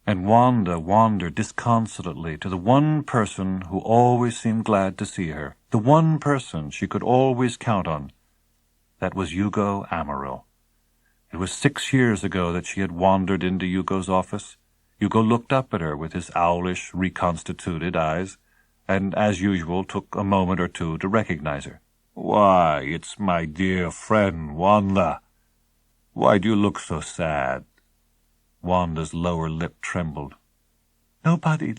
And Wanda wandered disconsolately to the one person who always seemed glad to see her, the one person she could always count on. That was Hugo Amaral. It was 6 years ago that she had wandered into Hugo's office. Hugo looked up at her with his owlish, reconstituted eyes, and as usual took a moment or two to recognize her. "Why, it's my dear friend, Wanda. Why do you look so sad?" Wanda's lower lip trembled. "Nobody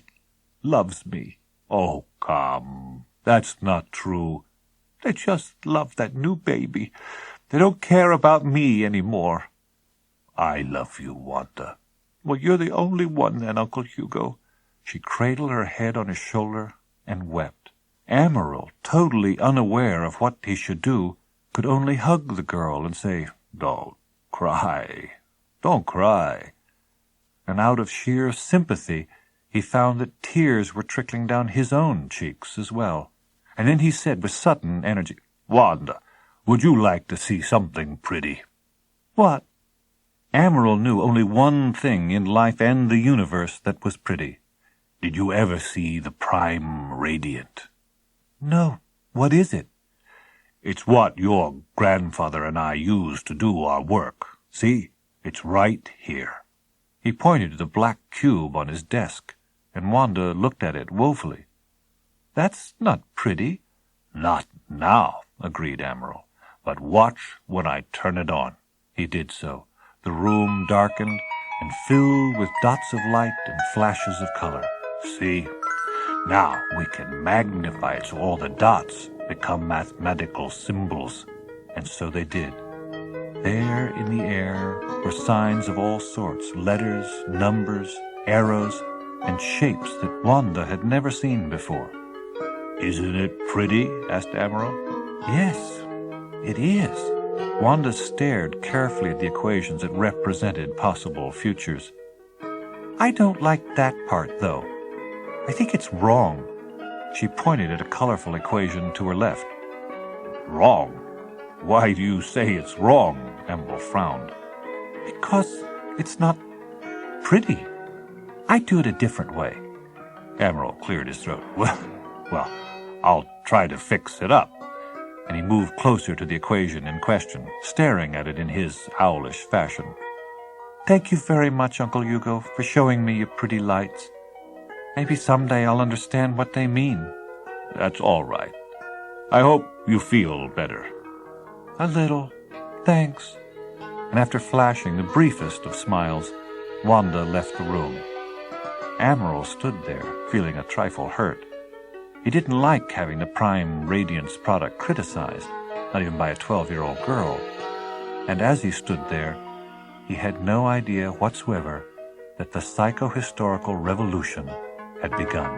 loves me." "Oh, come. That's not true. They just love that new baby. They don't care about me any more." "I love you, Wanda." "Well, you're the only one then, Uncle Hugo." She cradled her head on his shoulder and wept. Amaral, totally unaware of what he should do, could only hug the girl and say, "Don't cry. Don't cry." And out of sheer sympathy, he found that tears were trickling down his own cheeks as well. And then he said with sudden energy, "Wanda, would you like to see something pretty?" "What?" Amaral knew only one thing in life and the universe that was pretty. "Did you ever see the prime radiant?" "No. What is it?" "It's what your grandfather and I use to do our work. See, it's right here." He pointed to the black cube on his desk, and Wanda looked at it woefully. "That's not pretty." "Not now," agreed Amaral. "But watch when I turn it on." He did so. The room darkened and filled with dots of light and flashes of color. "See? Now we can magnify it so all the dots become mathematical symbols." And so they did. There in the air were signs of all sorts, letters, numbers, arrows, and shapes that Wanda had never seen before. "Isn't it pretty?" asked Amaral. "Yes, it is." Wanda stared carefully at the equations that represented possible futures. "I don't like that part, though. I think it's wrong." She pointed at a colorful equation to her left. "Wrong? Why do you say it's wrong?" Amaral frowned. "Because it's not pretty. I do it a different way." Amaral cleared his throat. Well, I'll try to fix it up." And he moved closer to the equation in question, staring at it in his owlish fashion. "Thank you very much, Uncle Hugo, for showing me your pretty lights. Maybe someday I'll understand what they mean." "That's all right. I hope you feel better." "A little. Thanks." And after flashing the briefest of smiles, Wanda left the room. Amaral stood there, feeling a trifle hurt. He didn't like having the Prime Radiance product criticized, not even by a 12-year-old girl. And as he stood there, he had no idea whatsoever that the psychohistorical revolution had begun.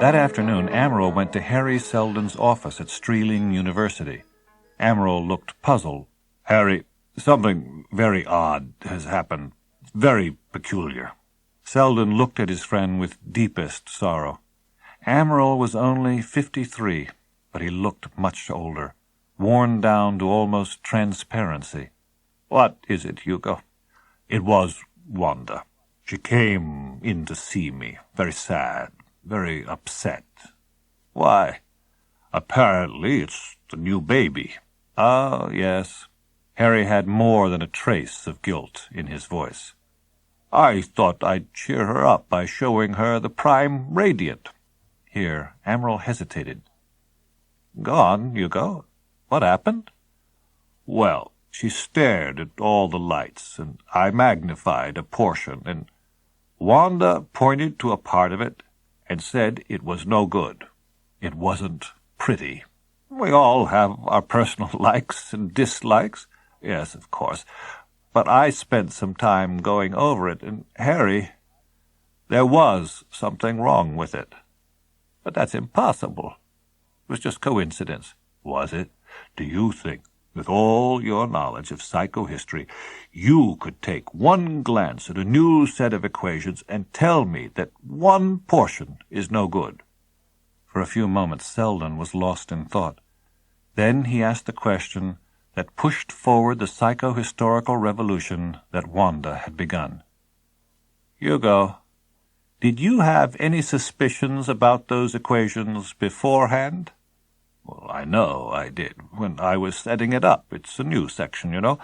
That afternoon, Amaral went to Hari Seldon's office at Streeling University. Amaral looked puzzled. "Harry, something very odd has happened. Very peculiar." Seldon looked at his friend with deepest sorrow. Amaral was only 53, but he looked much older, worn down to almost transparency. "What is it, Hugo?" "It was Wanda. She came in to see me, very sad, very upset." "Why?" "Apparently it's the new baby." "Oh, yes." Harry had more than a trace of guilt in his voice. "I thought I'd cheer her up by showing her the Prime Radiant." Here Amaral hesitated. "Go on, Hugo. What happened?" "Well, she stared at all the lights, and I magnified a portion, and Wanda pointed to a part of it and said it was no good. It wasn't pretty. We all have our personal likes and dislikes." "Yes, of course. But I spent some time going over it, and, Harry, there was something wrong with it." "But that's impossible. It was just coincidence." "Was it? Do you think, with all your knowledge of psychohistory, you could take one glance at a new set of equations and tell me that one portion is no good?" For a few moments Seldon was lost in thought. Then he asked the question that pushed forward the psychohistorical revolution that Wanda had begun. Hugo, did you have any suspicions about those equations beforehand? Well, I know I did, when I was setting it up. It's a new section, you know.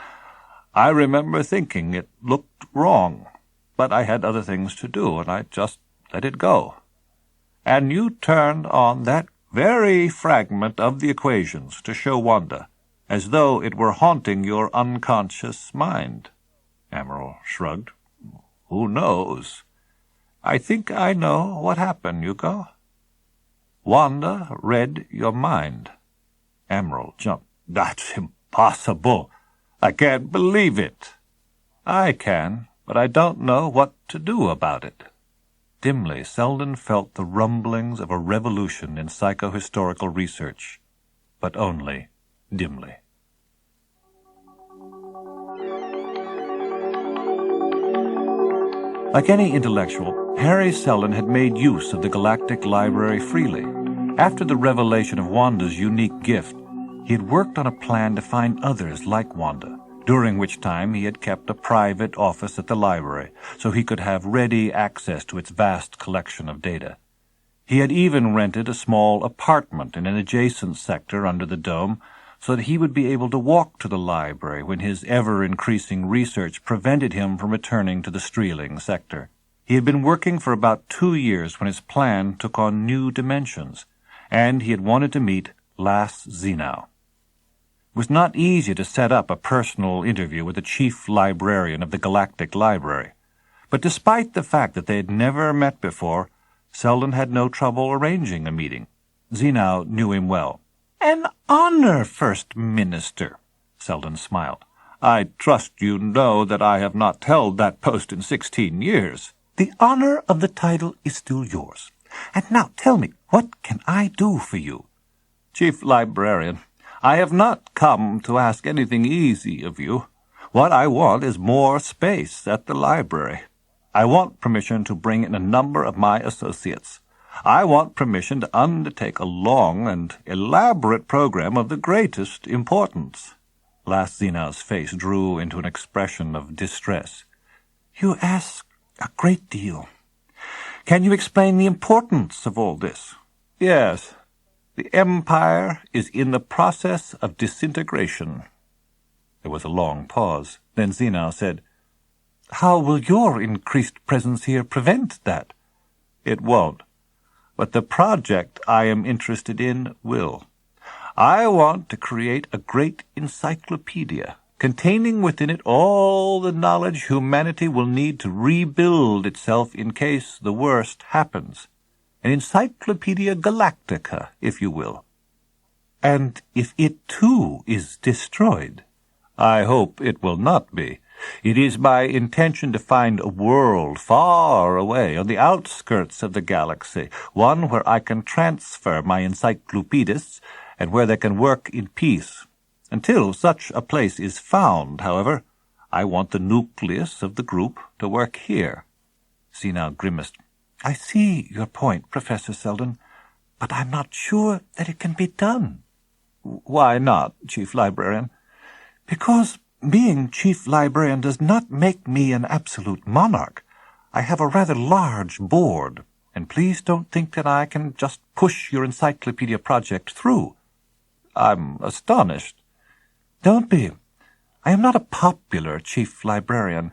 I remember thinking it looked wrong, but I had other things to do, and I just let it go. And you turned on that very fragment of the equations to show Wanda, as though it were haunting your unconscious mind. Amaral shrugged. Who knows? I think I know what happened, Hugo. Wanda read your mind. Amaral jumped. That's impossible. I can't believe it. I can, but I don't know what to do about it. Dimly, Seldon felt the rumblings of a revolution in psychohistorical research, but only dimly. Like any intellectual, Hari Seldon had made use of the Galactic Library freely. After the revelation of Wanda's unique gift, he had worked on a plan to find others like Wanda, during which time he had kept a private office at the library so he could have ready access to its vast collection of data. He had even rented a small apartment in an adjacent sector under the dome so that he would be able to walk to the library when his ever-increasing research prevented him from returning to the Streeling sector. He had been working for about 2 years when his plan took on new dimensions, and he had wanted to meet Lass Zenau. It was not easy to set up a personal interview with the chief librarian of the Galactic Library, but despite the fact that they had never met before, Seldon had no trouble arranging a meeting. Zenau knew him well. "An honor, First Minister," Seldon smiled. "I trust you know that I have not held that post in 16 years. "The honor of the title is still yours. And now tell me, what can I do for you?" "Chief Librarian, I have not come to ask anything easy of you. What I want is more space at the library. I want permission to bring in a number of my associates. I want permission to undertake a long and elaborate program of the greatest importance." Lass Zenau's face drew into an expression of distress. "You ask a great deal. Can you explain the importance of all this?" "Yes. The Empire is in the process of disintegration." There was a long pause. Then Zenau said, "How will your increased presence here prevent that?" "It won't. But the project I am interested in will. I want to create a great encyclopedia, containing within it all the knowledge humanity will need to rebuild itself in case the worst happens. An Encyclopedia Galactica, if you will." "And if it, too, is destroyed?" "I hope it will not be. It is my intention to find a world far away on the outskirts of the galaxy, one where I can transfer my encyclopedists and where they can work in peace. Until such a place is found, however, I want the nucleus of the group to work here." Zenau grimaced. "I see your point, Professor Seldon, but I'm not sure that it can be done." "Why not, Chief Librarian?" "Because being Chief Librarian does not make me an absolute monarch. I have a rather large board, and please don't think that I can just push your encyclopedia project through." "I'm astonished." "Don't be. I am not a popular Chief Librarian.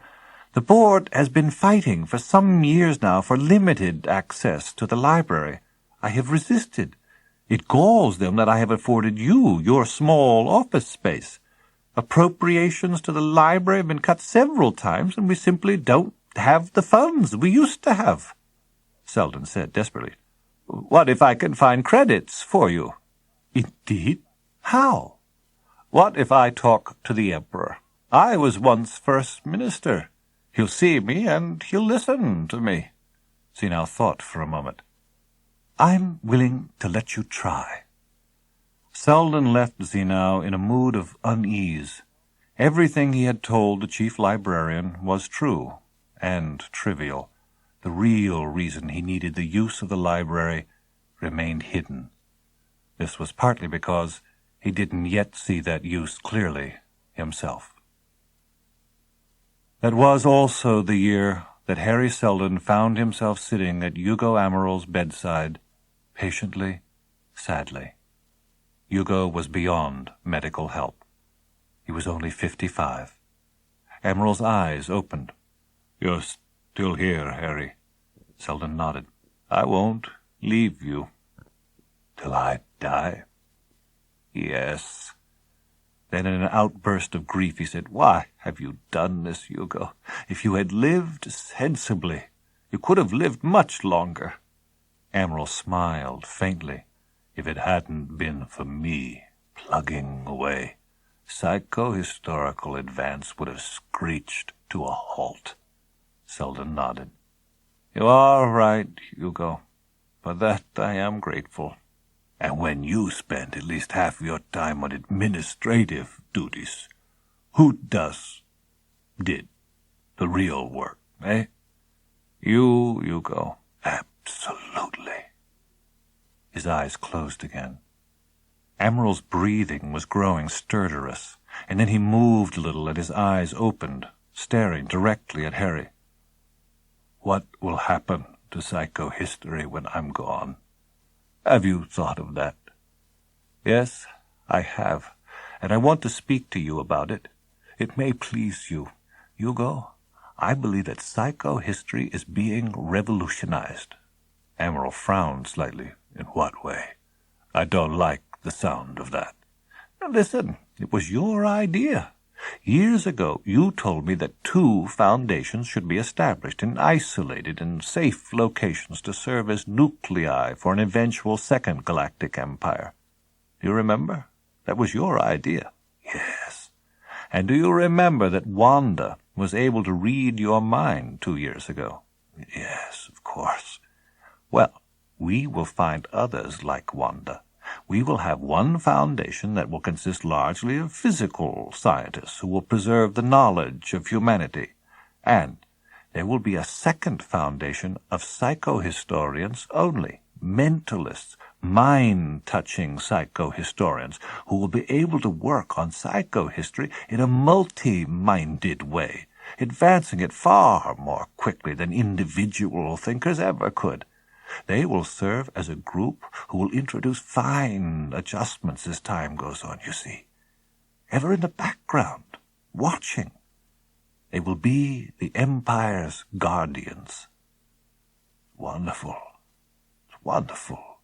The board has been fighting for some years now for limited access to the library. I have resisted. It galls them that I have afforded you your small office space. Appropriations to the library have been cut several times, and we simply don't have the funds we used to have." Seldon said desperately, "What if I can find credits for you?" "Indeed? How?" "What if I talk to the Emperor? I was once First Minister. He'll see me, and he'll listen to me." Zenau thought for a moment. "I'm willing to let you try." Seldon left Zenau in a mood of unease. Everything he had told the chief librarian was true and trivial. The real reason he needed the use of the library remained hidden. This was partly because He didn't yet see that use clearly himself. That was also the year that Hari Seldon found himself sitting at Hugo Amaryl's bedside, patiently, sadly. Hugo was beyond medical help. He was only 55. Amaryl's eyes opened. "You're still here, Hari." Seldon nodded. "I won't leave you." "Till I die?" "Yes." Then in an outburst of grief he said, "Why have you done this, Hugo? If you had lived sensibly, you could have lived much longer." Amaryl smiled faintly. "If it hadn't been for me plugging away, psychohistorical advance would have screeched to a halt." Seldon nodded. "You are right, Hugo. For that I am grateful. And when you spend at least half your time on administrative duties, who did the real work, eh? You, Hugo. Absolutely." His eyes closed again. Amaryl's breathing was growing stertorous, and then he moved a little and his eyes opened, staring directly at Hari. "What will happen to psychohistory when I'm gone? Have you thought of that?" "Yes, I have, and I want to speak to you about it. It may please you. Hugo, I believe that psychohistory is being revolutionized." Amaryl frowned slightly. "In what way? I don't like the sound of that." "Now listen, it was your idea. Years ago you told me that 2 foundations should be established in isolated and safe locations to serve as nuclei for an eventual second Galactic Empire. Do you remember? That was your idea." "Yes." "And do you remember that Wanda was able to read your mind 2 years ago?" "Yes, of course." "Well, we will find others like Wanda. We will have one foundation that will consist largely of physical scientists who will preserve the knowledge of humanity. And there will be a second foundation of psychohistorians only, mentalists, mind-touching psychohistorians who will be able to work on psychohistory in a multi-minded way, advancing it far more quickly than individual thinkers ever could. They will serve as a group who will introduce fine adjustments as time goes on, you see. Ever in the background, watching. They will be the Empire's guardians." "Wonderful. It's wonderful.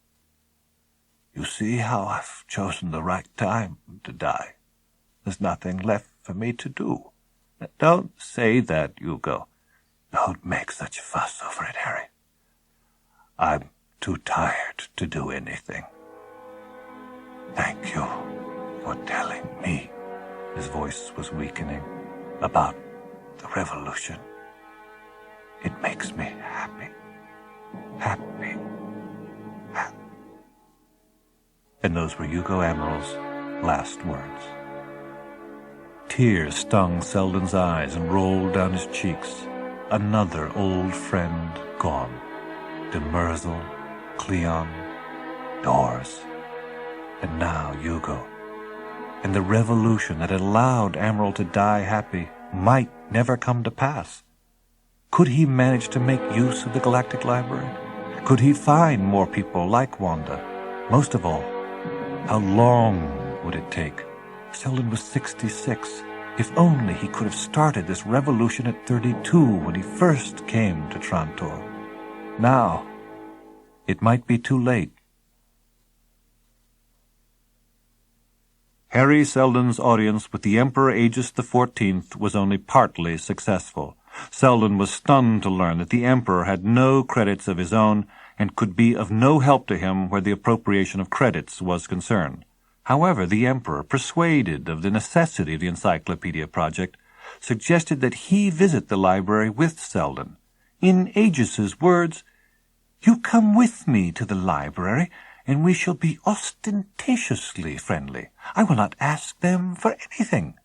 You see how I've chosen the right time to die. There's nothing left for me to do." "Don't say that, Hugo." "Don't make such a fuss over it, Hari. I'm too tired to do anything. Thank you for telling me," his voice was weakening, "about the revolution. It makes me happy. Happy. Happy." And those were Hugo Amaryl's last words. Tears stung Seldon's eyes and rolled down his cheeks. Another old friend gone. De Merzel, Cleon, Doors, and now Hugo. And the revolution that had allowed Amaryl to die happy might never come to pass. Could he manage to make use of the Galactic Library? Could he find more people like Wanda? Most of all, how long would it take? Seldon was 66. If only he could have started this revolution at 32 when he first came to Trantor. Now, it might be too late. Hari Seldon's audience with the Emperor Aegis XIV was only partly successful. Seldon was stunned to learn that the Emperor had no credits of his own and could be of no help to him where the appropriation of credits was concerned. However, the Emperor, persuaded of the necessity of the Encyclopedia project, suggested that he visit the library with Seldon. In Aegis's words, "You come with me to the library, and we shall be ostentatiously friendly. I will not ask them for anything.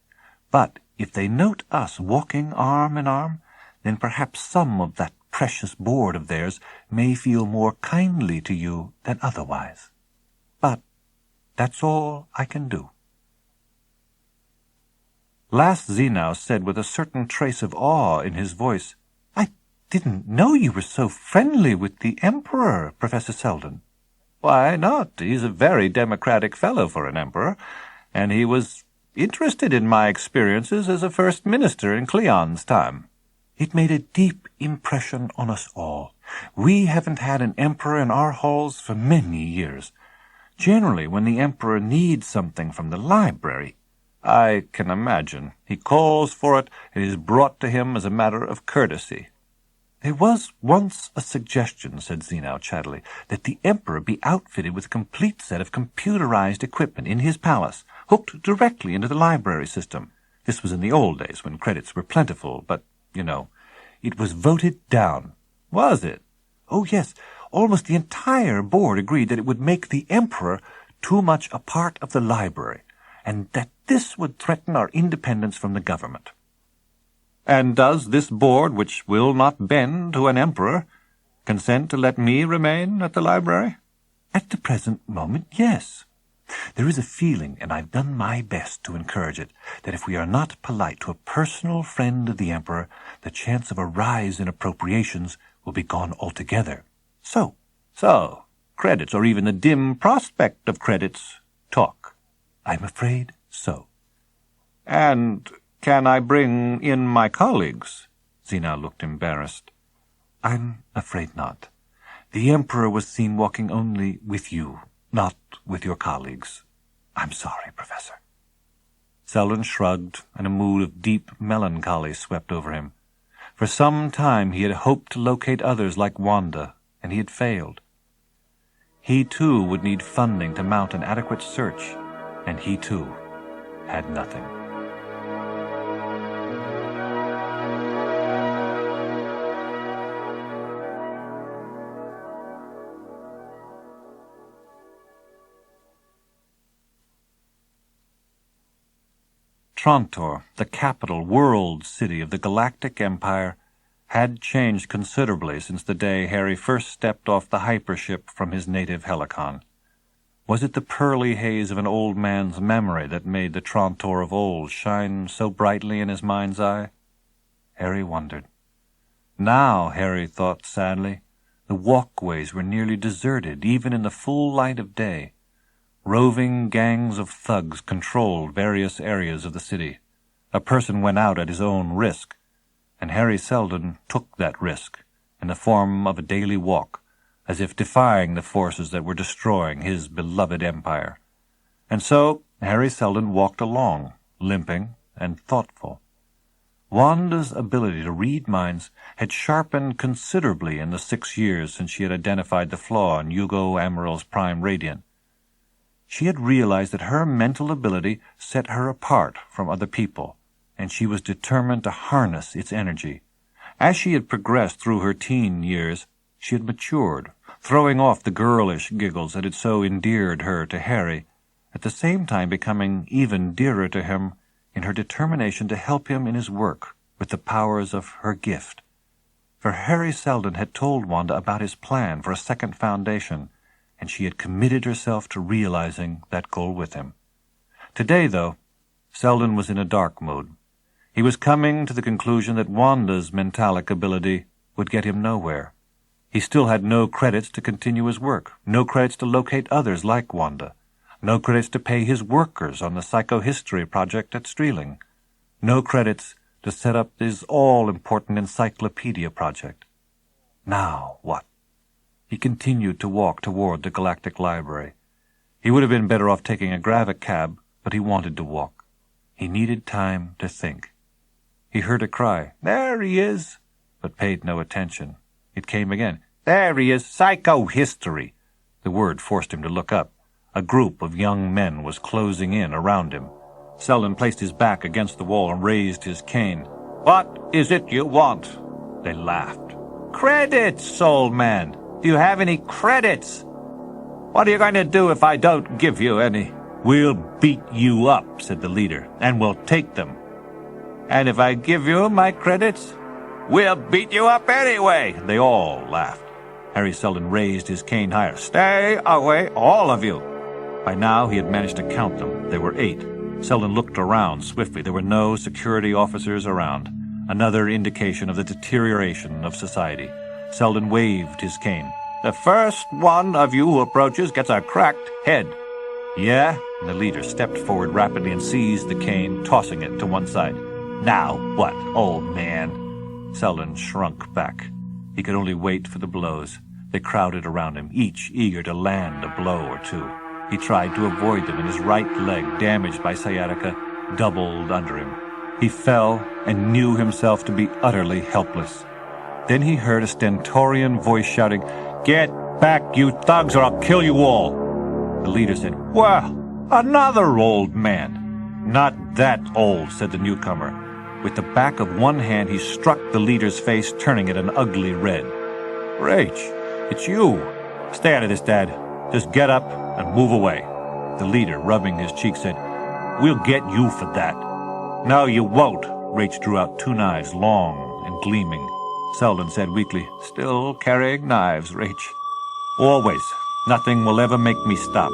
But if they note us walking arm in arm, then perhaps some of that precious board of theirs may feel more kindly to you than otherwise. But That's all I can do." Last Zenow said with a certain trace of awe in his voice, "I didn't know you were so friendly with the Emperor, Professor Seldon." "Why not? He's a very democratic fellow for an emperor, and he was interested in my experiences as a first minister in Cleon's time." "It made a deep impression on us all. We haven't had an emperor in our halls for many years. Generally, when the emperor needs something from the library—" "I can imagine. He calls for it, and it is brought to him as a matter of courtesy." "There was once a suggestion," said Zenow chattily, "that the emperor be outfitted with a complete set of computerized equipment in his palace, hooked directly into the library system. This was in the old days, when credits were plentiful, but, it was voted down." "Was it?" "Oh, yes. Almost the entire board agreed that it would make the emperor too much a part of the library, and that this would threaten our independence from the government." "And does this board, which will not bend to an emperor, consent to let me remain at the library?" "At the present moment, yes. There is a feeling, and I've done my best to encourage it, that if we are not polite to a personal friend of the emperor, the chance of a rise in appropriations will be gone altogether. So, credits, or even the dim prospect of credits, talk." "I'm afraid so." "And can I bring in my colleagues?" Zenow looked embarrassed. "I'm afraid not. The emperor was seen walking only with you, not with your colleagues. I'm sorry, Professor." Seldon shrugged, and a mood of deep melancholy swept over him. For some time he had hoped to locate others like Wanda, and he had failed. He, too, would need funding to mount an adequate search, and he, too, had nothing. Trantor, the capital world city of the Galactic Empire, had changed considerably since the day Harry first stepped off the hypership from his native helicon. Was it the pearly haze of an old man's memory that made the Trantor of old shine so brightly in his mind's eye? Harry wondered. Now, Harry thought sadly, the walkways were nearly deserted, even in the full light of day. Roving gangs of thugs controlled various areas of the city. A person went out at his own risk, and Hari Seldon took that risk in the form of a daily walk, as if defying the forces that were destroying his beloved empire. And so Hari Seldon walked along, limping and thoughtful. Wanda's ability to read minds had sharpened considerably in the 6 years since she had identified the flaw in Hugo Amaril's prime radiant. She had realized that her mental ability set her apart from other people, and she was determined to harness its energy. As she had progressed through her teen years, she had matured, throwing off the girlish giggles that had so endeared her to Harry, at the same time becoming even dearer to him in her determination to help him in his work with the powers of her gift. For Hari Seldon had told Wanda about his plan for a second foundation, and she had committed herself to realizing that goal with him. Today, though, Seldon was in a dark mood. He was coming to the conclusion that Wanda's mentalic ability would get him nowhere. He still had no credits to continue his work, no credits to locate others like Wanda, no credits to pay his workers on the psychohistory project at Streeling, no credits to set up his all-important encyclopedia project. Now what? He continued to walk toward the Galactic Library. He would have been better off taking a gravicab, but he wanted to walk. He needed time to think. He heard a cry, "There he is!" but paid no attention. It came again, "There he is! Psychohistory!" The word forced him to look up. A group of young men was closing in around him. Seldon placed his back against the wall and raised his cane. "What is it you want?" They laughed. "Credits, soul man! Do you have any credits?" "What are you going to do if I don't give you any?" "We'll beat you up," said the leader, "and we'll take them." "And if I give you my credits?" "We'll beat you up anyway." They all laughed. Hari Seldon raised his cane higher. "Stay away, all of you. By now he had managed to count them. There were 8. Seldon looked around swiftly. There were no security officers around. Another indication of the deterioration of society. Seldon waved his cane. "The first one of you who approaches gets a cracked head." "Yeah?" And the leader stepped forward rapidly and seized the cane, tossing it to one side. "Now what, old man?" Seldon shrunk back. He could only wait for the blows. They crowded around him, each eager to land a blow or two. He tried to avoid them, and his right leg, damaged by sciatica, doubled under him. He fell and knew himself to be utterly helpless. Then he heard a stentorian voice shouting, "Get back, you thugs, or I'll kill you all!" The leader said, "Well, another old man." "Not that old," said the newcomer. With the back of one hand, he struck the leader's face, turning it an ugly red. "Rach, it's you. Stay out of this, Dad. Just get up and move away." The leader, rubbing his cheek, said, "We'll get you for that." "No, you won't." Rach drew out 2 knives, long and gleaming. Seldon said weakly, "Still carrying knives, Rach." "Always. Nothing will ever make me stop."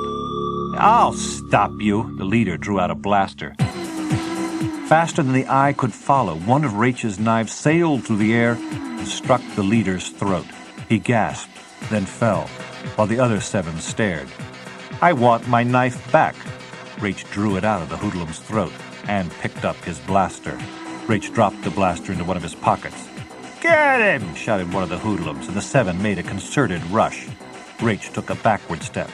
"I'll stop you." The leader drew out a blaster. Faster than the eye could follow, one of Rach's knives sailed through the air and struck the leader's throat. He gasped, then fell, while the other 7 stared. "I want my knife back." Rach drew it out of the hoodlum's throat and picked up his blaster. Rach dropped the blaster into one of his pockets. "Get him!" shouted one of the hoodlums, and the 7 made a concerted rush. Rach took a backward step.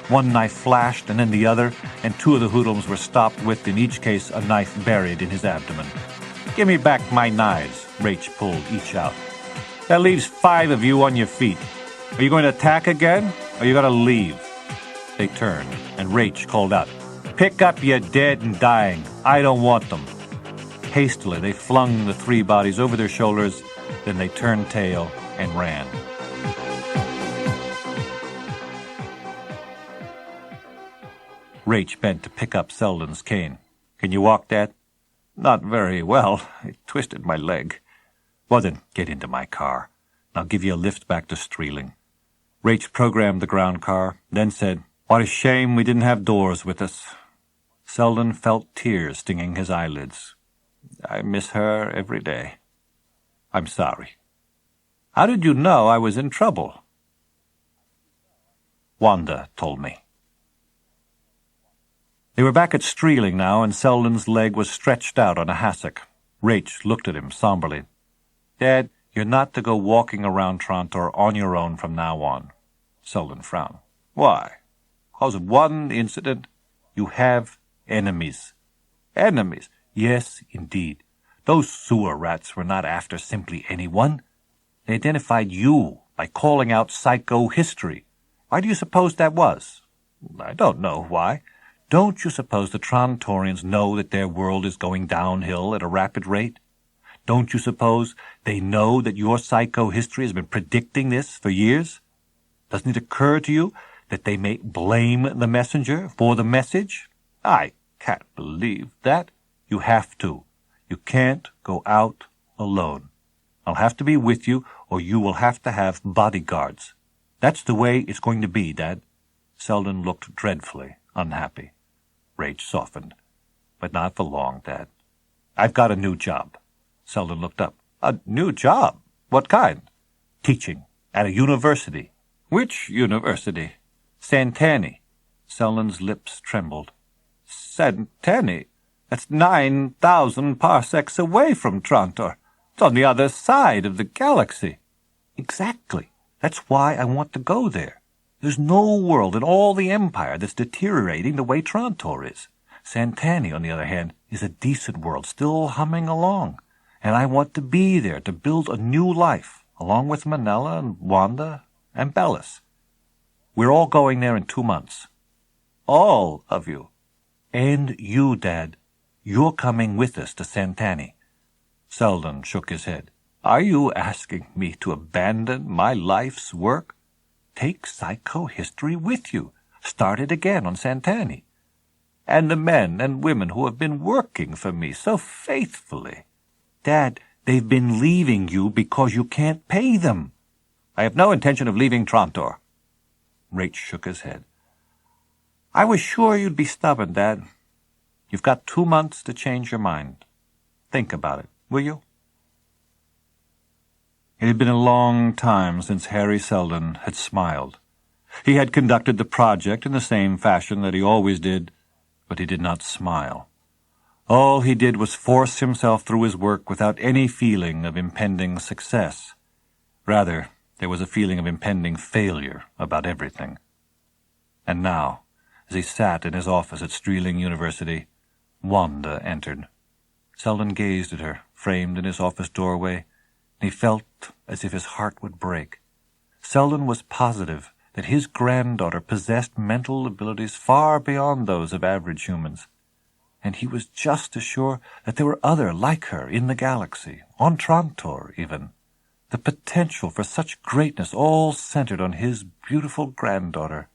One knife flashed, and then the other, and 2 of the hoodlums were stopped with, in each case, a knife buried in his abdomen. "Give me back my knives." Rach pulled each out. "That leaves 5 of you on your feet. Are you going to attack again, or are you going to leave?" They turned, and Rach called out, "Pick up your dead and dying. I don't want them." Hastily, they flung the 3 bodies over their shoulders, then they turned tail and ran. Rach bent to pick up Seldon's cane. "Can you walk, Dad?" "Not very well. I twisted my leg." "Well, then, get into my car. I'll give you a lift back to Streeling." Rach programmed the ground car, then said, "What a shame we didn't have doors with us." Seldon felt tears stinging his eyelids. "I miss her every day." "I'm sorry." "How did you know I was in trouble?" "Wanda told me." They were back at Streeling now, and Seldon's leg was stretched out on a hassock. Rach looked at him somberly. "Dad, you're not to go walking around Trantor on your own from now on." Seldon frowned. "Why? Because of one incident? You have enemies." "Enemies?" "Yes, indeed. Those sewer rats were not after simply anyone. They identified you by calling out psychohistory. Why do you suppose that was?" "I don't know why." "Don't you suppose the Trontorians know that their world is going downhill at a rapid rate? Don't you suppose they know that your psychohistory has been predicting this for years? Doesn't it occur to you that they may blame the messenger for the message? I can't believe that. You have to. You can't go out alone. I'll have to be with you, or you will have to have bodyguards. That's the way it's going to be, Dad." Seldon looked dreadfully unhappy. Rach softened. "But not for long, Dad. I've got a new job." Seldon looked up. "A new job? What kind?" "Teaching. At a university." "Which university?" "Santani." Seldon's lips trembled. "Santani? That's 9,000 parsecs away from Trantor. It's on the other side of the galaxy." "Exactly. That's why I want to go there. There's no world in all the Empire that's deteriorating the way Trantor is. Santani, on the other hand, is a decent world, still humming along. And I want to be there to build a new life, along with Manella and Wanda and Bellis. We're all going there in 2 months." "All of you?" "And you, Dad. You're coming with us to Santani." Seldon shook his head. "Are you asking me to abandon my life's work?" "Take psychohistory with you. Start it again on Santani." "And the men and women who have been working for me so faithfully?" "Dad, they've been leaving you because you can't pay them." "I have no intention of leaving Trantor." Rach shook his head. I was sure you'd be stubborn, Dad. You've got 2 months to change your mind. Think about it, will you? It had been a long time since Hari Seldon had smiled. He had conducted the project in the same fashion that he always did, but he did not smile. All he did was force himself through his work without any feeling of impending success. Rather, there was a feeling of impending failure about everything. And now, as he sat in his office at Streeling University, Wanda entered. Seldon gazed at her, framed in his office doorway, and he felt as if his heart would break. Seldon was positive that his granddaughter possessed mental abilities far beyond those of average humans, and he was just as sure that there were other like her in the galaxy, on Trantor even. The potential for such greatness all centered on his beautiful granddaughter,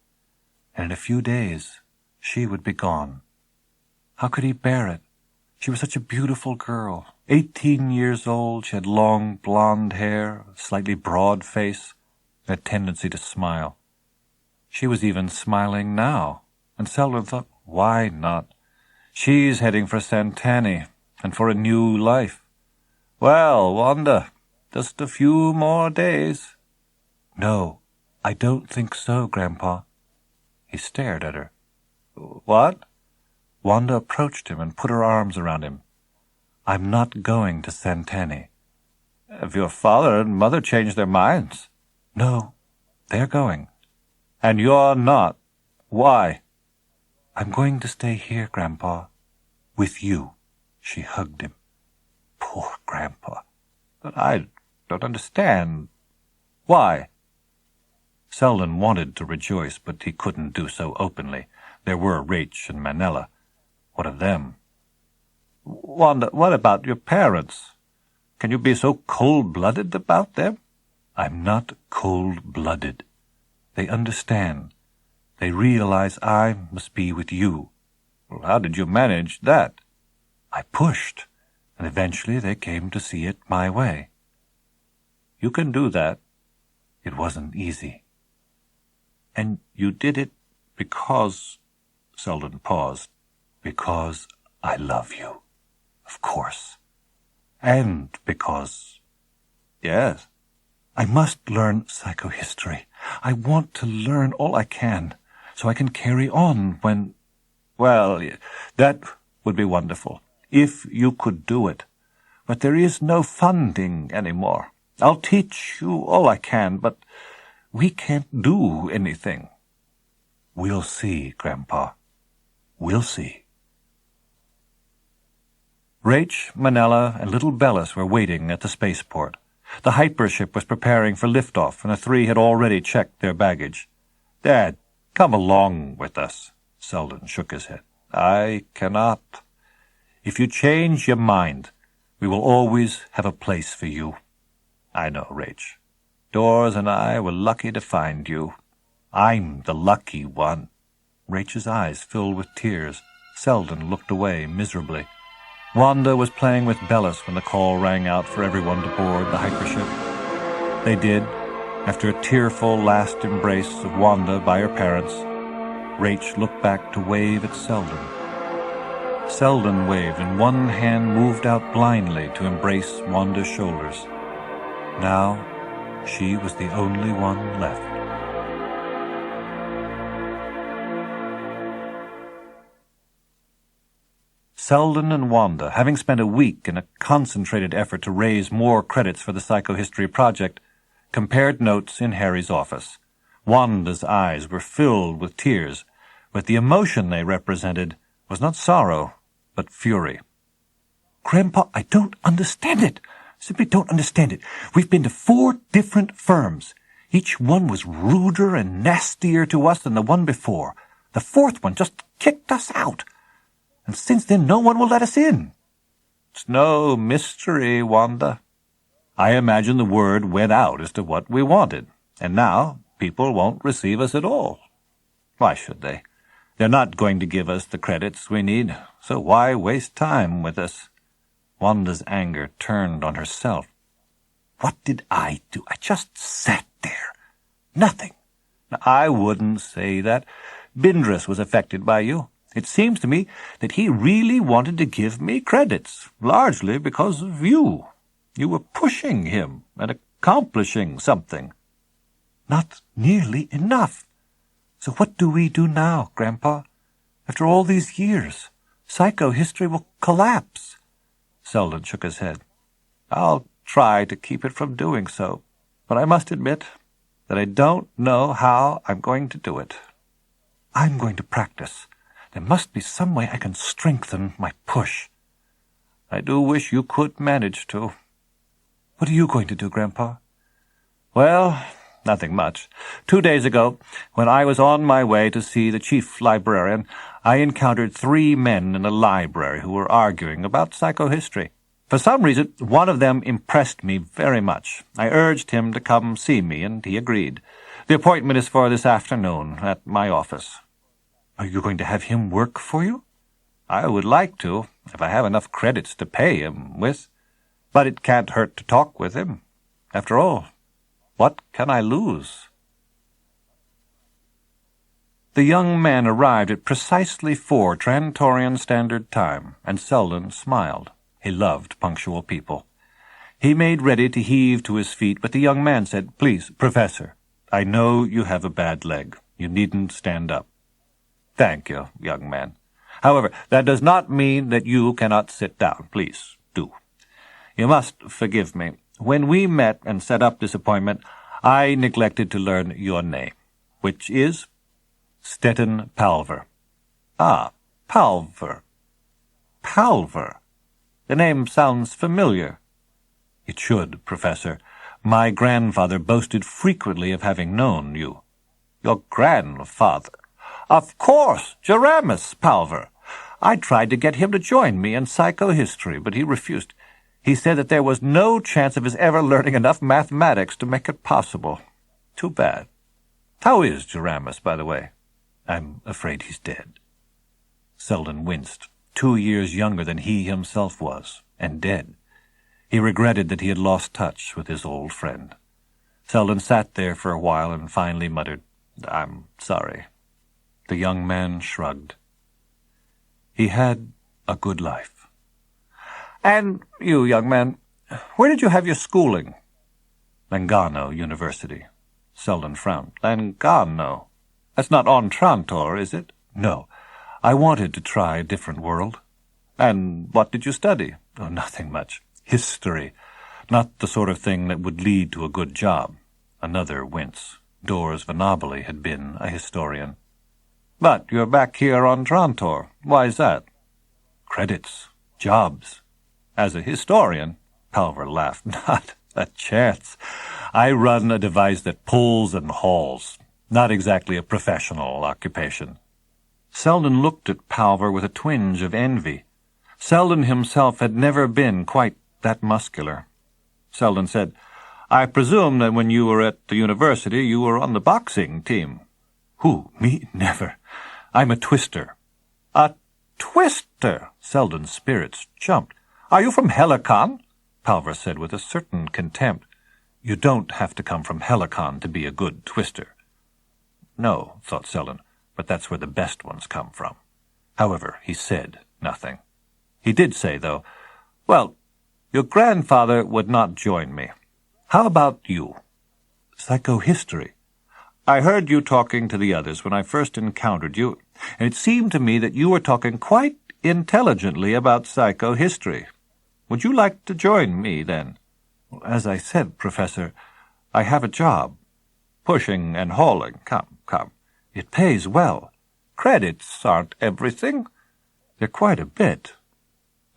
and in a few days she would be gone. How could he bear it? She was such a beautiful girl. 18 years old, she had long blonde hair, a slightly broad face, and a tendency to smile. She was even smiling now, and Seldon thought, why not? She's heading for Santani, and for a new life. Well, Wanda, just a few more days. No, I don't think so, Grandpa. He stared at her. What? Wanda approached him and put her arms around him. I'm not going to Santani. Have your father and mother changed their minds? No, they're going. And you're not. Why? I'm going to stay here, Grandpa. With you. She hugged him. Poor Grandpa. But I don't understand. Why? Seldon wanted to rejoice, but he couldn't do so openly. There were Rach and Manella. What of them? Wanda, what about your parents? Can you be so cold-blooded about them? I'm not cold-blooded. They understand. They realize I must be with you. Well, how did you manage that? I pushed, and eventually they came to see it my way. You can do that. It wasn't easy. And you did it because... Seldon paused. Because I love you. Of course. And because... Yes. I must learn psychohistory. I want to learn all I can, so I can carry on when... Well, that would be wonderful, if you could do it. But there is no funding anymore. I'll teach you all I can, but we can't do anything. We'll see, Grandpa. We'll see. Rach, Manella, and little Bellis were waiting at the spaceport. The hypership was preparing for liftoff, and the three had already checked their baggage. Dad, come along with us. Seldon shook his head. I cannot. If you change your mind, we will always have a place for you. I know, Rach. Dors and I were lucky to find you. I'm the lucky one. Rach's eyes filled with tears. Seldon looked away miserably. Wanda was playing with Bellis when the call rang out for everyone to board the hypership. They did, after a tearful last embrace of Wanda by her parents. Rach looked back to wave at Seldon. Seldon waved, and one hand moved out blindly to embrace Wanda's shoulders. Now, she was the only one left. Seldon and Wanda, having spent a week in a concentrated effort to raise more credits for the psychohistory project, compared notes in Hari's office. Wanda's eyes were filled with tears, but the emotion they represented was not sorrow, but fury. Grandpa, I don't understand it. Simply don't understand it. We've been to 4 different firms. Each one was ruder and nastier to us than the one before. The 4th one just kicked us out. And since then no one will let us in. It's no mystery, Wanda. I imagine the word went out as to what we wanted, and now people won't receive us at all. Why should they? They're not going to give us the credits we need, so why waste time with us? Wanda's anger turned on herself. What did I do? I just sat there. Nothing. Now, I wouldn't say that. Bindrus was affected by you. It seems to me that he really wanted to give me credits, largely because of you. You were pushing him and accomplishing something. Not nearly enough. So what do we do now, Grandpa? After all these years, psychohistory will collapse. Seldon shook his head. I'll try to keep it from doing so, but I must admit that I don't know how I'm going to do it. I'm going to practice. There must be some way I can strengthen my push. I do wish you could manage to. What are you going to do, Grandpa? Well, nothing much. 2 days ago, when I was on my way to see the chief librarian, I encountered 3 men in a library who were arguing about psychohistory. For some reason, one of them impressed me very much. I urged him to come see me, and he agreed. The appointment is for this afternoon at my office. Are you going to have him work for you? I would like to, if I have enough credits to pay him with. But it can't hurt to talk with him. After all, what can I lose? The young man arrived at precisely 4 Trantorian Standard Time, and Seldon smiled. He loved punctual people. He made ready to heave to his feet, but the young man said, Please, Professor, I know you have a bad leg. You needn't stand up. Thank you, young man. However, that does not mean that you cannot sit down. Please, do. You must forgive me. When we met and set up this appointment, I neglected to learn your name, which is Stettin Palver. Ah, Palver. Palver. The name sounds familiar. It should, Professor. My grandfather boasted frequently of having known you. Your grandfather? Of course, Jaramus Palver. I tried to get him to join me in psychohistory, but he refused. He said that there was no chance of his ever learning enough mathematics to make it possible. Too bad. How is Jaramus, by the way? I'm afraid he's dead. Seldon winced. 2 years younger than he himself was, and dead. He regretted that he had lost touch with his old friend. Seldon sat there for a while and finally muttered, I'm sorry. The young man shrugged. He had a good life. And you, young man, where did you have your schooling? Langano University. Seldon frowned. Langano? That's not on Trantor, is it? No. I wanted to try a different world. And what did you study? Oh, nothing much. History. Not the sort of thing that would lead to a good job. Another wince. Dors Venabili had been a historian. But you're back here on Trantor. Why is that? Credits. Jobs. As a historian? Palver laughed. Not a chance. I run a device that pulls and hauls. Not exactly a professional occupation. Seldon looked at Palver with a twinge of envy. Seldon himself had never been quite that muscular. Seldon said, I presume that when you were at the university you were on the boxing team. Who? Me? Never. I'm a twister. A twister? Seldon's spirits jumped. Are you from Helicon? Palver said with a certain contempt. You don't have to come from Helicon to be a good twister. No, thought Seldon, but that's where the best ones come from. However, he said nothing. He did say, though, Well, your grandfather would not join me. How about you? Psychohistory. I heard you talking to the others when I first encountered you, and it seemed to me that you were talking quite intelligently about psychohistory. Would you like to join me, then? As I said, Professor, I have a job. Pushing and hauling. Come, come. It pays well. Credits aren't everything. They're quite a bit.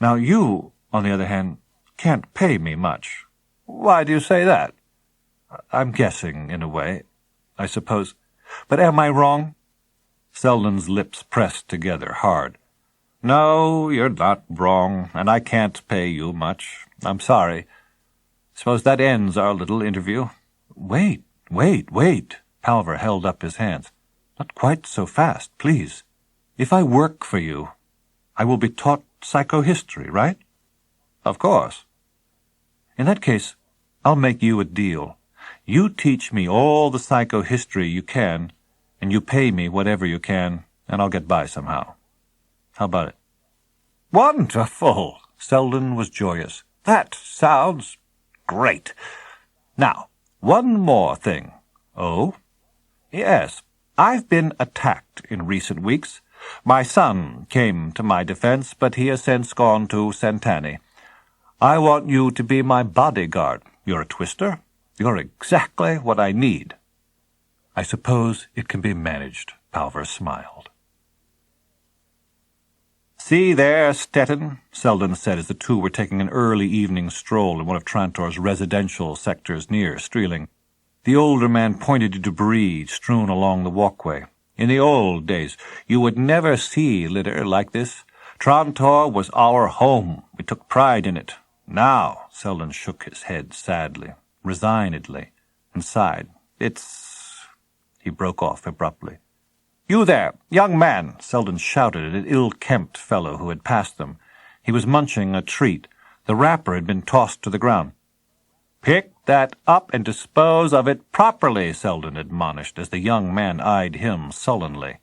Now you, on the other hand, can't pay me much. Why do you say that? I'm guessing, in a way, I suppose. But am I wrong? Seldon's lips pressed together hard. No, you're not wrong, and I can't pay you much. I'm sorry. Suppose that ends our little interview. Wait. Palver held up his hands. Not quite so fast, please. If I work for you, I will be taught psychohistory, right? Of course. In that case, I'll make you a deal. You teach me all the psychohistory you can, and you pay me whatever you can, and I'll get by somehow. How about it?" "Wonderful!" Seldon was joyous. "That sounds great. Now, one more thing." "Oh?" "Yes, I've been attacked in recent weeks. My son came to my defense, but he has since gone to Centani. I want you to be my bodyguard. You're a twister. You're exactly what I need." "I suppose it can be managed," Palver smiled. "See there, Stettin," Seldon said as the two were taking an early evening stroll in one of Trantor's residential sectors near Streeling. The older man pointed to debris strewn along the walkway. "In the old days, you would never see litter like this. Trantor was our home. We took pride in it. Now," Seldon shook his head sadly, resignedly, and sighed. "It's—" He broke off abruptly. "You there, young man!" Seldon shouted at an ill-kempt fellow who had passed them. He was munching a treat. The wrapper had been tossed to the ground. "Pick that up and dispose of it properly," Seldon admonished, as the young man eyed him sullenly.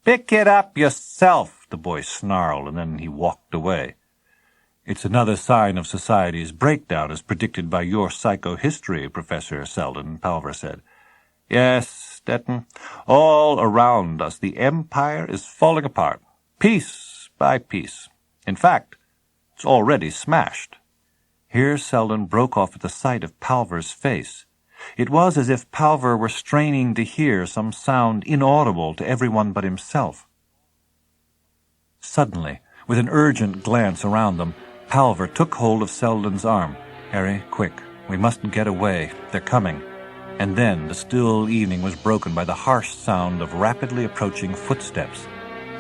"Pick it up yourself," the boy snarled, and then he walked away. "It's another sign of society's breakdown, as predicted by your psychohistory, Professor Seldon," Palver said. "Yes, Stettin. All around us the Empire is falling apart, piece by piece. In fact, it's already smashed." Here Seldon broke off at the sight of Palver's face. It was as if Palver were straining to hear some sound inaudible to everyone but himself. Suddenly, with an urgent glance around them, Palver took hold of Seldon's arm. "Harry, quick, we must get away. They're coming." And then the still evening was broken by the harsh sound of rapidly approaching footsteps.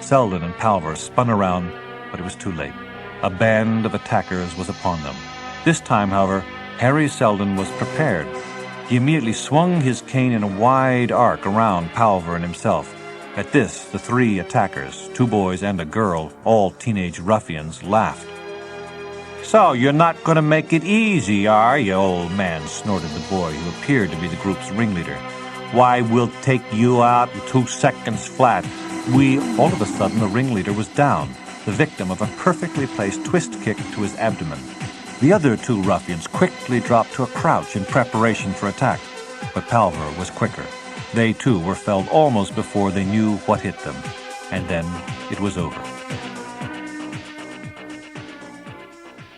Seldon and Palver spun around, but it was too late. A band of attackers was upon them. This time, however, Hari Seldon was prepared. He immediately swung his cane in a wide arc around Palver and himself. At this, the three attackers, 2 boys and a girl, all teenage ruffians, laughed. "So you're not going to make it easy, are you, old man?" snorted the boy, who appeared to be the group's ringleader. "Why, we'll take you out in 2 seconds flat. All of a sudden, the ringleader was down, the victim of a perfectly placed twist kick to his abdomen. The other 2 ruffians quickly dropped to a crouch in preparation for attack, but Palver was quicker. They, too, were felled almost before they knew what hit them, and then it was over.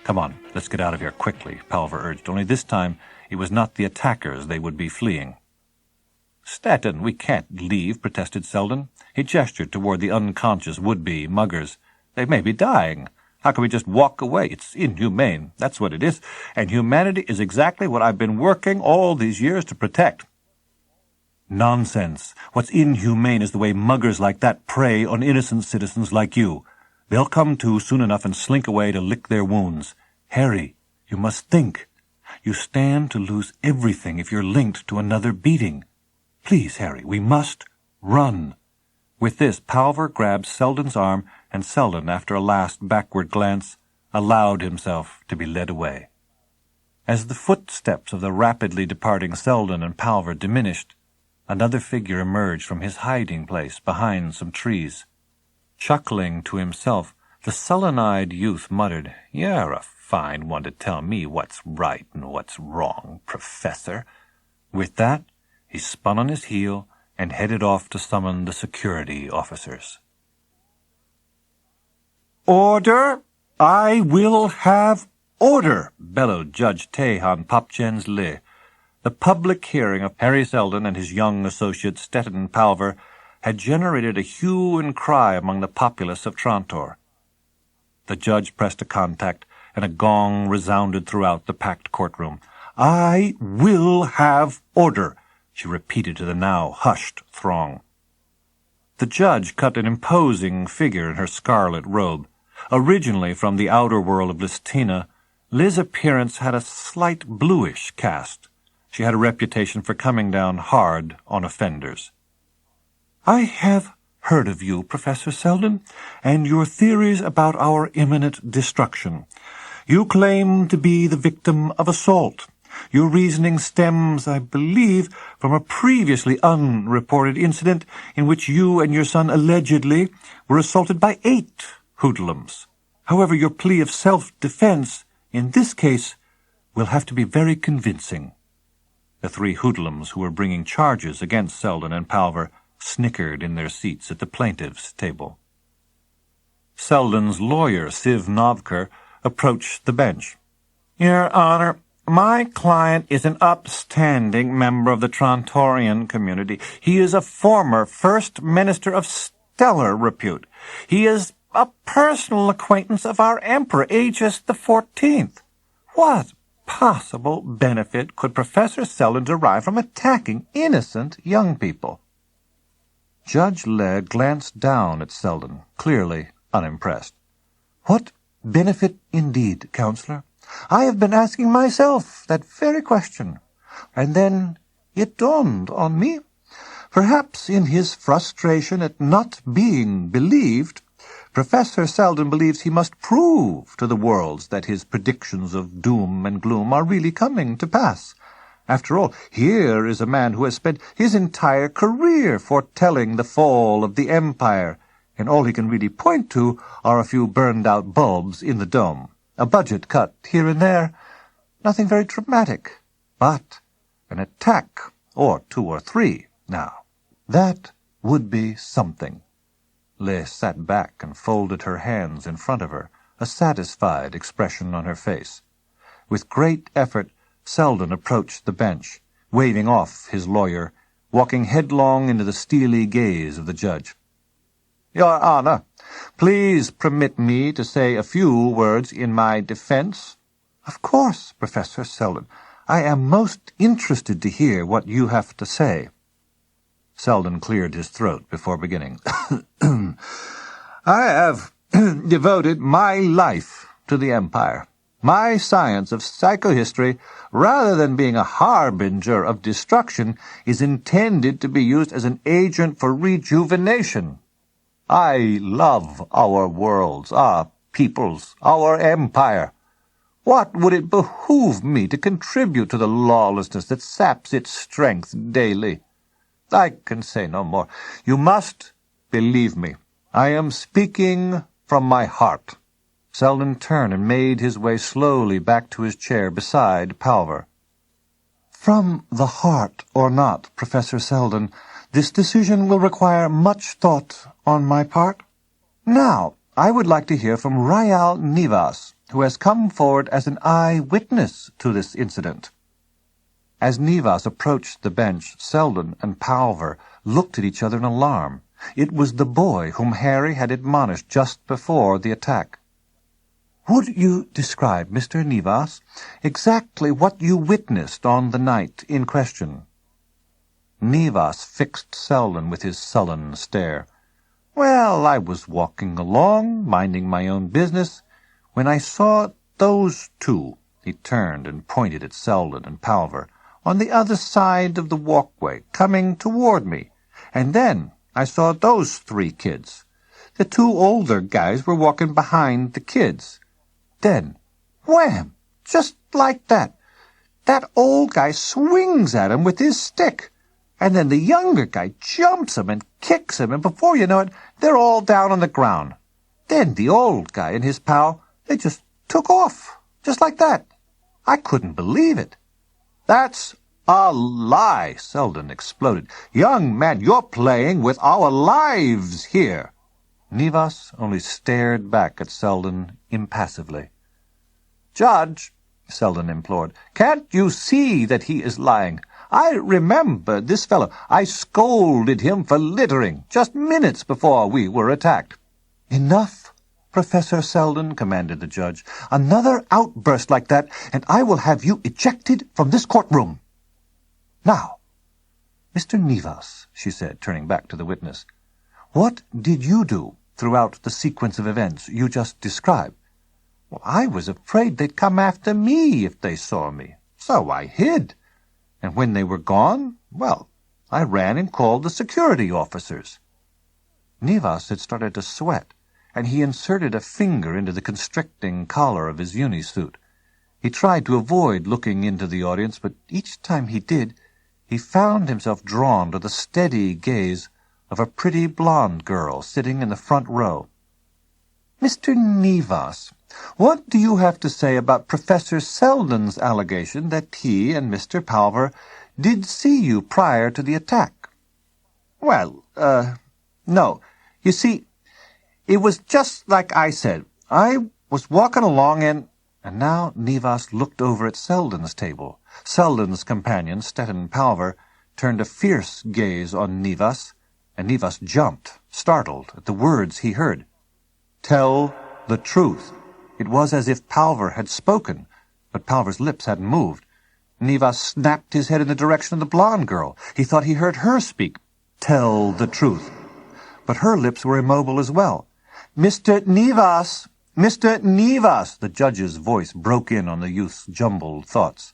"Come on, let's get out of here quickly," Palver urged, only this time it was not the attackers they would be fleeing. "Stettin, we can't leave," protested Seldon. He gestured toward the unconscious would-be muggers. "They may be dying. How can we just walk away? It's inhumane, that's what it is, and humanity is exactly what I've been working all these years to protect." "Nonsense. What's inhumane is the way muggers like that prey on innocent citizens like you. They'll come to soon enough and slink away to lick their wounds. Harry, you must think. You stand to lose everything if you're linked to another beating. Please, Harry, we must run." With this, Palver grabbed Seldon's arm, and Seldon, after a last backward glance, allowed himself to be led away. As the footsteps of the rapidly departing Seldon and Palver diminished, another figure emerged from his hiding place behind some trees. Chuckling to himself, the sullen-eyed youth muttered, "You're a fine one to tell me what's right and what's wrong, Professor." With that, he spun on his heel and headed off to summon the security officers. "Order! I will have order!" bellowed Judge Tehan Popchens Le. The public hearing of Hari Seldon and his young associate Stettin Palver had generated a hue and cry among the populace of Trantor. The judge pressed a contact, and a gong resounded throughout the packed courtroom. "I will have order," she repeated to the now hushed throng. The judge cut an imposing figure in her scarlet robe. Originally from the outer world of Listina, Liz's appearance had a slight bluish cast. She had a reputation for coming down hard on offenders. "I have heard of you, Professor Seldon, and your theories about our imminent destruction. You claim to be the victim of assault. Your reasoning stems, I believe, from a previously unreported incident in which you and your son allegedly were assaulted by 8 hoodlums. However, your plea of self-defense, in this case, will have to be very convincing." The 3 hoodlums who were bringing charges against Seldon and Palver snickered in their seats at the plaintiff's table. Seldon's lawyer, Siv Novkar, approached the bench. "Your Honor, my client is an upstanding member of the Trontorian community. He is a former First Minister of stellar repute. He is a personal acquaintance of our Emperor, Aegis XIV. What possible benefit could Professor Seldon derive from attacking innocent young people?" Judge Legge glanced down at Seldon, clearly unimpressed. "What benefit indeed, Counselor? I have been asking myself that very question. And then it dawned on me. Perhaps in his frustration at not being believed, Professor Seldon believes he must prove to the worlds that his predictions of doom and gloom are really coming to pass. After all, here is a man who has spent his entire career foretelling the fall of the Empire, and all he can really point to are a few burned-out bulbs in the dome, a budget cut here and there, nothing very dramatic, but an attack, or 2 or 3, now. That would be something." Leigh sat back and folded her hands in front of her, a satisfied expression on her face. With great effort, Seldon approached the bench, waving off his lawyer, walking headlong into the steely gaze of the judge. "Your Honor, please permit me to say a few words in my defense." "Of course, Professor Seldon. I am most interested to hear what you have to say." Seldon cleared his throat before beginning. "I have devoted my life to the Empire. My science of psychohistory, rather than being a harbinger of destruction, is intended to be used as an agent for rejuvenation. I love our worlds, our peoples, our empire. What would it behoove me to contribute to the lawlessness that saps its strength daily? I can say no more. You must believe me. I am speaking from my heart." Seldon turned and made his way slowly back to his chair beside Palver. "From the heart or not, Professor Seldon, this decision will require much thought on my part. Now, I would like to hear from Rael Nivas, who has come forward as an eye-witness to this incident." As Nivas approached the bench, Seldon and Palver looked at each other in alarm. It was the boy whom Harry had admonished just before the attack. "Would you describe, Mr. Nivas, exactly what you witnessed on the night in question?" Nivas fixed Seldon with his sullen stare. "Well, I was walking along, minding my own business, when I saw those 2, he turned and pointed at Seldon and Palver, on the other side of the walkway, coming toward me. And then I saw those 3 kids. The 2 older guys were walking behind the kids. Then, wham! Just like that. That old guy swings at him with his stick. And then the younger guy jumps him and kicks him, and before you know it, they're all down on the ground. Then the old guy and his pal, they just took off, just like that. I couldn't believe it." "That's a lie," Seldon exploded. "Young man, you're playing with our lives here." Nivas only stared back at Seldon impassively. "Judge," Seldon implored, "can't you see that he is lying? I remember this fellow. I scolded him for littering just minutes before we were attacked." "Enough, Professor Seldon," commanded the judge. "Another outburst like that, and I will have you ejected from this courtroom. Now, Mr. Nivas," she said, turning back to the witness, "what did you do throughout the sequence of events you just described?" "Well, I was afraid they'd come after me if they saw me, so I hid. And when they were gone, well, I ran and called the security officers." Nivas had started to sweat, and he inserted a finger into the constricting collar of his unisuit. He tried to avoid looking into the audience, but each time he did, he found himself drawn to the steady gaze of a pretty blonde girl sitting in the front row. "Mr. Nevas, what do you have to say about Professor Seldon's allegation that he and Mr. Palver did see you prior to the attack?" "Well, no. You see, it was just like I said. I was walking along and—" And now Nevas looked over at Seldon's table. Seldon's companion, Stettin Palver, turned a fierce gaze on Nevas, and Nevas jumped, startled, at the words he heard. "Tell the truth." It was as if Palver had spoken, but Palver's lips hadn't moved. Nevas snapped his head in the direction of the blonde girl. He thought he heard her speak. "Tell the truth." But her lips were immobile as well. "Mr. Nevas! Mr. Nevas!" The judge's voice broke in on the youth's jumbled thoughts.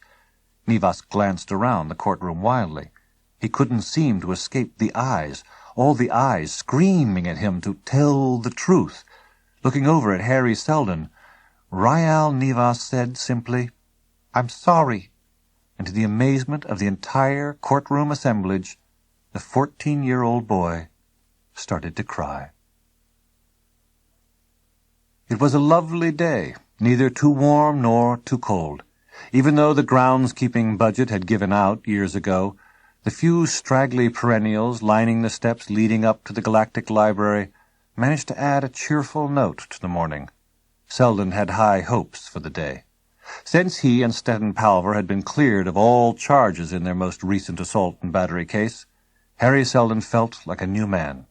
Nevas glanced around the courtroom wildly. He couldn't seem to escape the eyes, all the eyes screaming at him to tell the truth. Looking over at Hari Seldon, Rial Nevas said simply, "I'm sorry," and to the amazement of the entire courtroom assemblage, the 14-year-old boy started to cry. It was a lovely day, neither too warm nor too cold. Even though the groundskeeping budget had given out years ago, the few straggly perennials lining the steps leading up to the Galactic Library managed to add a cheerful note to the morning. Seldon had high hopes for the day. Since he and Stettin Palver had been cleared of all charges in their most recent assault and battery case, Hari Seldon felt like a new man.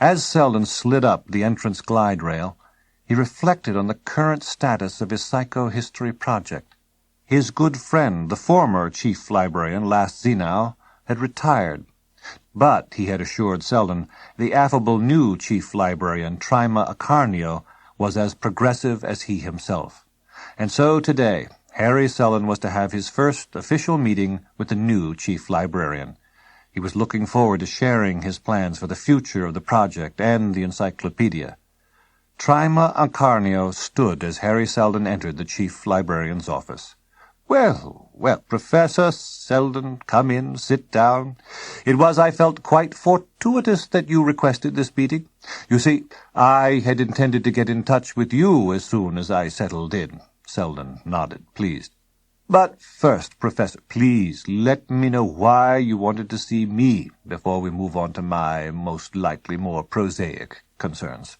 As Seldon slid up the entrance glide rail, he reflected on the current status of his psychohistory project. His good friend, the former chief librarian, Last Zenau, had retired. But, he had assured Seldon, the affable new chief librarian, Trima Acarnio, was as progressive as he himself. And so today, Hari Seldon was to have his first official meeting with the new chief librarian. He was looking forward to sharing his plans for the future of the project and the encyclopedia. Trima Acarnio stood as Hari Seldon entered the chief librarian's office. "Well, Professor Seldon, come in, sit down. It was, I felt, quite fortuitous that you requested this meeting. You see, I had intended to get in touch with you as soon as I settled in." Seldon nodded, pleased. "But first, Professor, please let me know why you wanted to see me before we move on to my, most likely, more prosaic concerns."